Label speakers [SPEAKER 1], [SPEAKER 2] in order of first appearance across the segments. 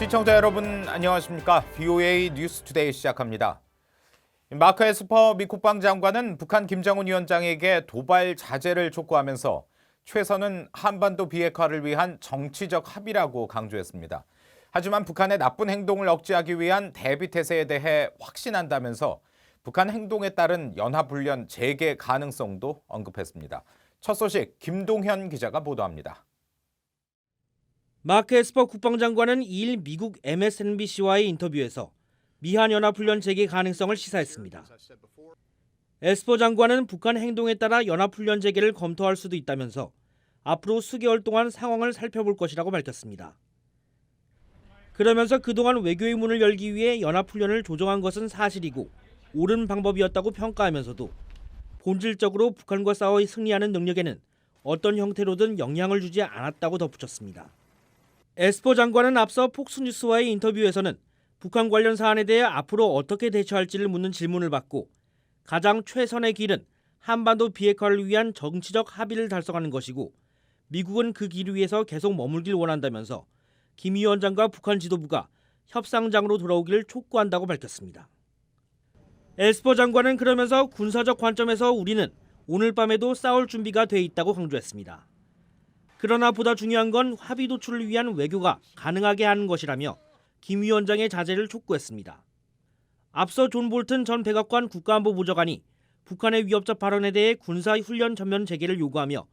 [SPEAKER 1] 시청자 여러분 안녕하십니까? VOA 뉴스투데이 시작합니다. 마크 에스퍼 미 국방장관은 북한 김정은 위원장에게 도발 자제를 촉구하면서 최선은 한반도 비핵화를 위한 정치적 합의라고 강조했습니다. 하지만 북한의 나쁜 행동을 억제하기 위한 대비태세에 대해 확신한다면서 북한 행동에 따른 연합훈련 재개 가능성도 언급했습니다. 첫 소식 김동현 기자가 보도합니다.
[SPEAKER 2] 마크 에스퍼 국방장관은 2일 미국 MSNBC와의 인터뷰에서 미한연합훈련 재개 가능성을 시사했습니다. 에스퍼 장관은 북한 행동에 따라 연합훈련 재개를 검토할 수도 있다면서 앞으로 수개월 동안 상황을 살펴볼 것이라고 밝혔습니다. 그러면서 그동안 외교의 문을 열기 위해 연합훈련을 조정한 것은 사실이고 옳은 방법이었다고 평가하면서도 본질적으로 북한과 싸워 승리하는 능력에는 어떤 형태로든 영향을 주지 않았다고 덧붙였습니다. 에스퍼 장관은 앞서 폭스뉴스와의 인터뷰에서는 북한 관련 사안에 대해 앞으로 어떻게 대처할지를 묻는 질문을 받고 가장 최선의 길은 한반도 비핵화를 위한 정치적 합의를 달성하는 것이고 미국은 그 길 위에서 계속 머물길 원한다면서 김 위원장과 북한 지도부가 협상장으로 돌아오기를 촉구한다고 밝혔습니다. 에스퍼 장관은 그러면서 군사적 관점에서 우리는 오늘 밤에도 싸울 준비가 돼 있다고 강조했습니다. 그러나 보다 중요한 건 합의 도출을 위한 외교가 가능하게 하는 것이라며 김 위원장의 자제를 촉구했습니다. 앞서 존 볼튼 전 백악관 국가안보보좌관이 북한의 위협적 발언에 대해 군사훈련 전면 재개를 요구하며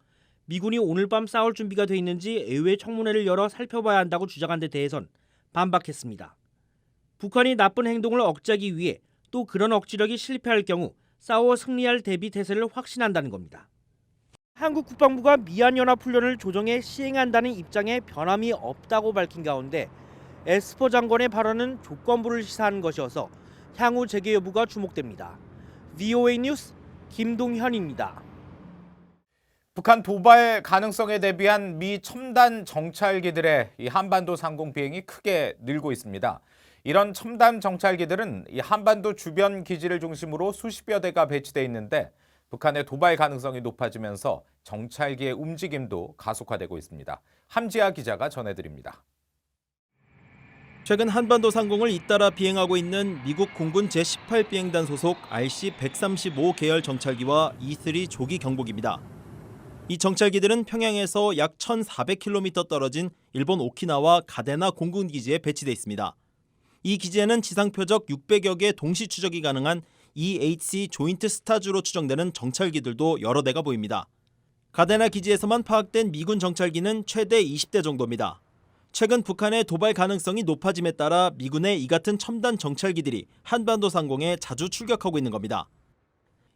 [SPEAKER 2] 미군이 오늘 밤 싸울 준비가 돼 있는지 의회 청문회를 열어 살펴봐야 한다고 주장한 데 대해선 반박했습니다. 북한이 나쁜 행동을 억제하기 위해 또 그런 억지력이 실패할 경우 싸워 승리할 대비 태세를 확신한다는 겁니다. 한국 국방부가 미한연합훈련을 조정해 시행한다는 입장에 변함이 없다고 밝힌 가운데 에스퍼 장관의 발언은 조건부를 시사하는 것이어서 향후 재개 여부가 주목됩니다. VOA 뉴스 김동현입니다.
[SPEAKER 1] 북한 도발 가능성에 대비한 미 첨단 정찰기들의 이 한반도 상공 비행이 크게 늘고 있습니다. 이런 첨단 정찰기들은 이 한반도 주변 기지를 중심으로 수십여 대가 배치돼 있는데 북한의 도발 가능성이 높아지면서 정찰기의 움직임도 가속화되고 있습니다. 함지아 기자가 전해드립니다.
[SPEAKER 3] 최근 한반도 상공을 잇따라 비행하고 있는 미국 공군 제18비행단 소속 RC-135 계열 정찰기와 E-3 조기 경보기입니다. 이 정찰기들은 평양에서 약 1,400km 떨어진 일본 오키나와 가데나 공군기지에 배치돼 있습니다. 이 기지에는 지상 표적 600여 개 동시 추적이 가능한 EHC 조인트 스타즈로 추정되는 정찰기들도 여러 대가 보입니다. 가데나 기지에서만 파악된 미군 정찰기는 최대 20대 정도입니다. 최근 북한의 도발 가능성이 높아짐에 따라 미군의 이 같은 첨단 정찰기들이 한반도 상공에 자주 출격하고 있는 겁니다.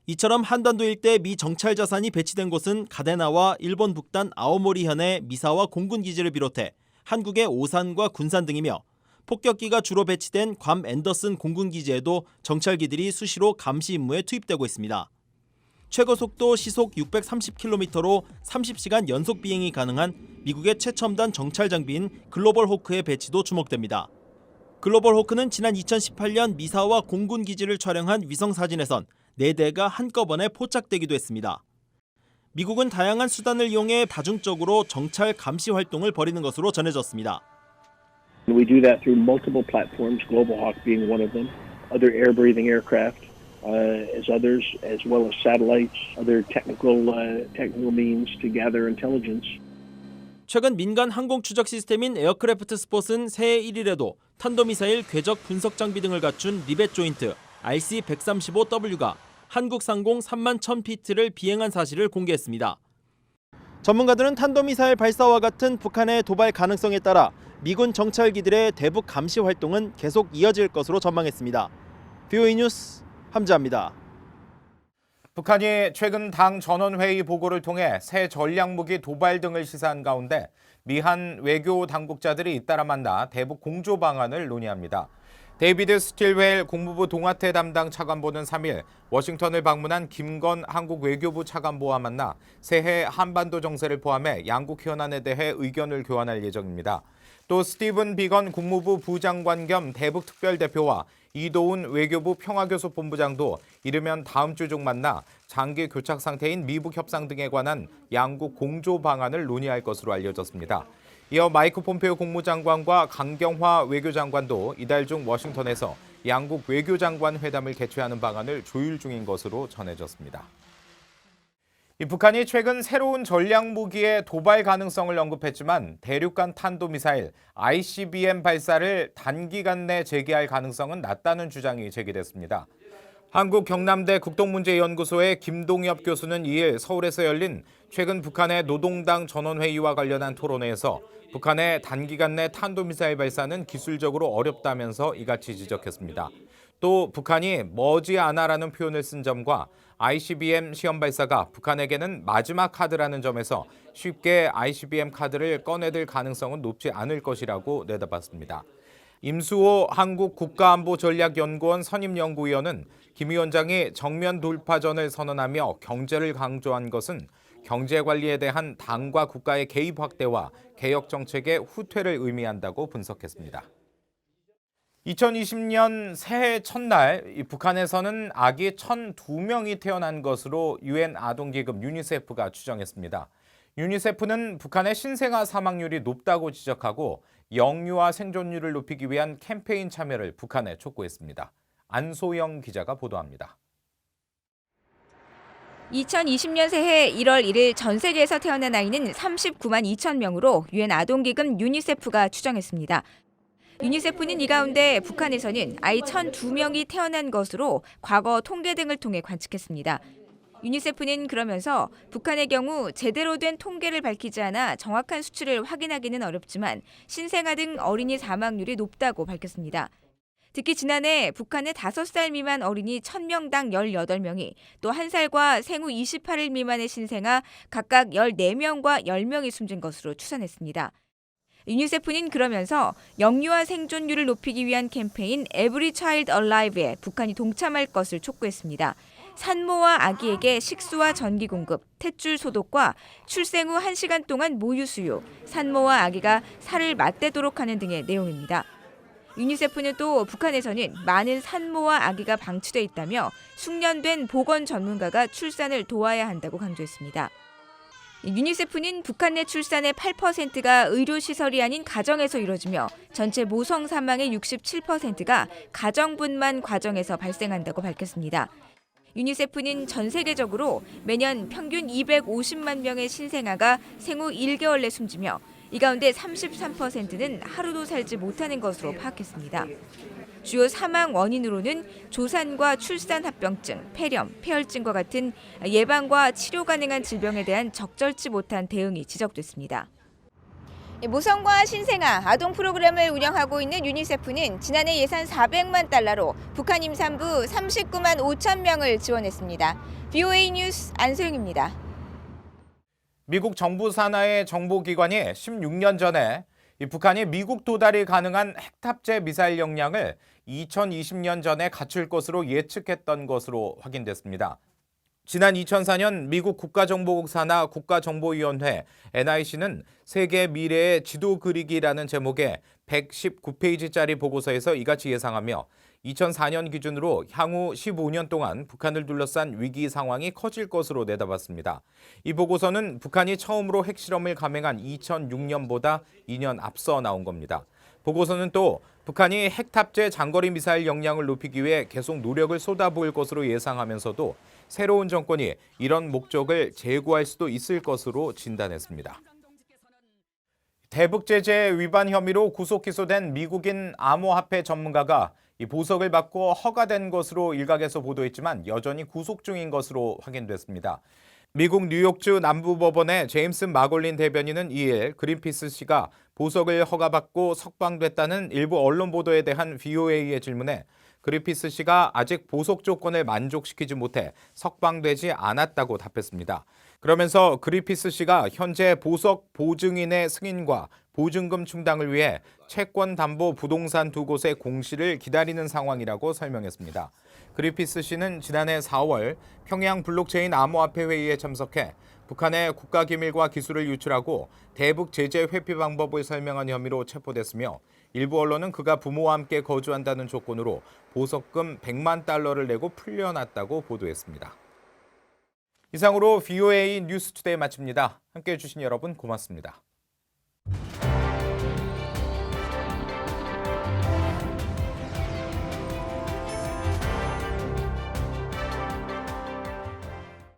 [SPEAKER 3] 이처럼 한반도 일대 미 정찰 자산이 배치된 곳은 가데나와 일본 북단 아오모리현의 미사와 공군기지를 비롯해 한국의 오산과 군산 등이며 폭격기가 주로 배치된 괌 앤더슨 공군기지에도 정찰기들이 수시로 감시 임무에 투입되고 있습니다. 최고 속도 시속 630km로 30시간 연속 비행이 가능한 미국의 최첨단 정찰 장비인 글로벌 호크의 배치도 주목됩니다. 글로벌 호크는 지난 2018년 미사와 공군기지를 촬영한 위성 사진에선 4대가 한꺼번에 포착되기도 했습니다. 미국은 다양한 수단을 이용해 다중적으로 정찰 감시 활동을 벌이는 것으로 전해졌습니다.
[SPEAKER 4] We do that through multiple platforms, Global Hawk being one of them, other air-breathing aircraft as others, as well as satellites, other technical means to gather intelligence.
[SPEAKER 3] 최근 민간 항공 추적 시스템인 에어크래프트 스폿은 새해 1일에도 탄도미사일 궤적 분석 장비 등을 갖춘 리벳 조인트 RC-135W가 한국 상공 3만 1000피트를 비행한 사실을 공개했습니다. 전문가들은 탄도미사일 발사와 같은 북한의 도발 가능성에 따라 미군 정찰기들의 대북 감시 활동은 계속 이어질 것으로 전망했습니다. VOA 뉴스 함지아입니다.
[SPEAKER 1] 북한이 최근 당 전원회의 보고를 통해 새 전략무기 도발 등을 시사한 가운데 미한 외교 당국자들이 잇따라 만나 대북 공조 방안을 논의합니다. 데이비드 스틸웰 국무부 동아태 담당 차관보는 3일 워싱턴을 방문한 김건 한국 외교부 차관보와 만나 새해 한반도 정세를 포함해 양국 현안에 대해 의견을 교환할 예정입니다. 또 스티븐 비건 국무부 부장관 겸 대북특별대표와 이도훈 외교부 평화교섭본부장도 이르면 다음 주 중 만나 장기 교착 상태인 미북 협상 등에 관한 양국 공조 방안을 논의할 것으로 알려졌습니다. 이어 마이크 폼페오 국무장관과 강경화 외교장관도 이달 중 워싱턴에서 양국 외교장관 회담을 개최하는 방안을 조율 중인 것으로 전해졌습니다. 북한이 최근 새로운 전략무기의 도발 가능성을 언급했지만 대륙간 탄도미사일 ICBM 발사를 단기간 내 재개할 가능성은 낮다는 주장이 제기됐습니다. 한국 경남대 국동문제연구소의 김동엽 교수는 2일 서울에서 열린 최근 북한의 노동당 전원회의와 관련한 토론회에서 북한의 단기간 내 탄도미사일 발사는 기술적으로 어렵다면서 이같이 지적했습니다. 또 북한이 머지않아라는 표현을 쓴 점과 ICBM 시험 발사가 북한에게는 마지막 카드라는 점에서 쉽게 ICBM 카드를 꺼내들 가능성은 높지 않을 것이라고 내다봤습니다. 임수호 한국국가안보전략연구원 선임연구위원은 김 위원장이 정면 돌파전을 선언하며 경제를 강조한 것은 경제 관리에 대한 당과 국가의 개입 확대와 개혁 정책의 후퇴를 의미한다고 분석했습니다. 2020년 새해 첫날 북한에서는 아기 1,002명이 태어난 것으로 유엔 아동기금 유니세프가 추정했습니다. 유니세프는 북한의 신생아 사망률이 높다고 지적하고 영유아 생존율을 높이기 위한 캠페인 참여를 북한에 촉구했습니다. 안소영 기자가 보도합니다.
[SPEAKER 5] 2020년 새해 1월 1일 전 세계에서 태어난 아이는 39만 2천 명으로 유엔 아동기금 유니세프가 추정했습니다. 유니세프는 이 가운데 북한에서는 아이 1,002명이 태어난 것으로 과거 통계 등을 통해 관측했습니다. 유니세프는 그러면서 북한의 경우 제대로 된 통계를 밝히지 않아 정확한 수치를 확인하기는 어렵지만 신생아 등 어린이 사망률이 높다고 밝혔습니다. 특히 지난해 북한의 5살 미만 어린이 1,000명당 18명이 또 1살과 생후 28일 미만의 신생아 각각 14명과 10명이 숨진 것으로 추산했습니다. 유니세프는 그러면서 영유아 생존율을 높이기 위한 캠페인 Every Child Alive에 북한이 동참할 것을 촉구했습니다. 산모와 아기에게 식수와 전기 공급, 탯줄 소독과 출생 후 1시간 동안 모유 수유, 산모와 아기가 살을 맞대도록 하는 등의 내용입니다. 유니세프는 또 북한에서는 많은 산모와 아기가 방치돼 있다며 숙련된 보건 전문가가 출산을 도와야 한다고 강조했습니다. 유니세프는 북한 내 출산의 8%가 의료시설이 아닌 가정에서 이뤄지며 전체 모성 사망의 67%가 가정분만 과정에서 발생한다고 밝혔습니다. 유니세프는 전 세계적으로 매년 평균 250만 명의 신생아가 생후 1개월 내 숨지며 이 가운데 33%는 하루도 살지 못하는 것으로 파악했습니다. 주요 사망 원인으로는 조산과 출산합병증, 폐렴, 폐혈증과 같은 예방과 치료 가능한 질병에 대한 적절치 못한 대응이 지적됐습니다. 모성과 신생아 아동 프로그램을 운영하고 있는 유니세프는 지난해 예산 400만 달러로 북한 임산부 39만 5천 명을 지원했습니다. VOA 뉴스 안소영입니다.
[SPEAKER 1] 미국 정부 산하의 정보기관이 16년 전에 북한이 미국 도달이 가능한 핵탑재 미사일 역량을 2020년 전에 갖출 것으로 예측했던 것으로 확인됐습니다. 지난 2004년 미국 국가정보국 산하 국가정보위원회 NIC는 세계 미래의 지도 그리기라는 제목의 119페이지짜리 보고서에서 이같이 예상하며 2004년 기준으로 향후 15년 동안 북한을 둘러싼 위기 상황이 커질 것으로 내다봤습니다. 이 보고서는 북한이 처음으로 핵실험을 감행한 2006년보다 2년 앞서 나온 겁니다. 보고서는 또 북한이 핵탑재 장거리 미사일 역량을 높이기 위해 계속 노력을 쏟아부을 것으로 예상하면서도 새로운 정권이 이런 목적을 제고할 수도 있을 것으로 진단했습니다. 대북 제재 위반 혐의로 구속 기소된 미국인 암호화폐 전문가가 이 보석을 받고 허가된 것으로 일각에서 보도했지만 여전히 구속 중인 것으로 확인됐습니다. 미국 뉴욕주 남부법원의 제임스 마골린 대변인은 2일 그린피스 씨가 보석을 허가받고 석방됐다는 일부 언론 보도에 대한 VOA의 질문에 그린피스 씨가 아직 보석 조건을 만족시키지 못해 석방되지 않았다고 답했습니다. 그러면서 그린피스 씨가 현재 보석 보증인의 승인과 보증금 충당을 위해 채권 담보 부동산 두 곳의 공시를 기다리는 상황이라고 설명했습니다. 그린피스 씨는 지난해 4월 평양 블록체인 암호화폐 회의에 참석해 북한의 국가기밀과 기술을 유출하고 대북 제재 회피 방법을 설명한 혐의로 체포됐으며 일부 언론은 그가 부모와 함께 거주한다는 조건으로 보석금 100만 달러를 내고 풀려났다고 보도했습니다. 이상으로 VOA 뉴스투데이 마칩니다. 함께해 주신 여러분 고맙습니다.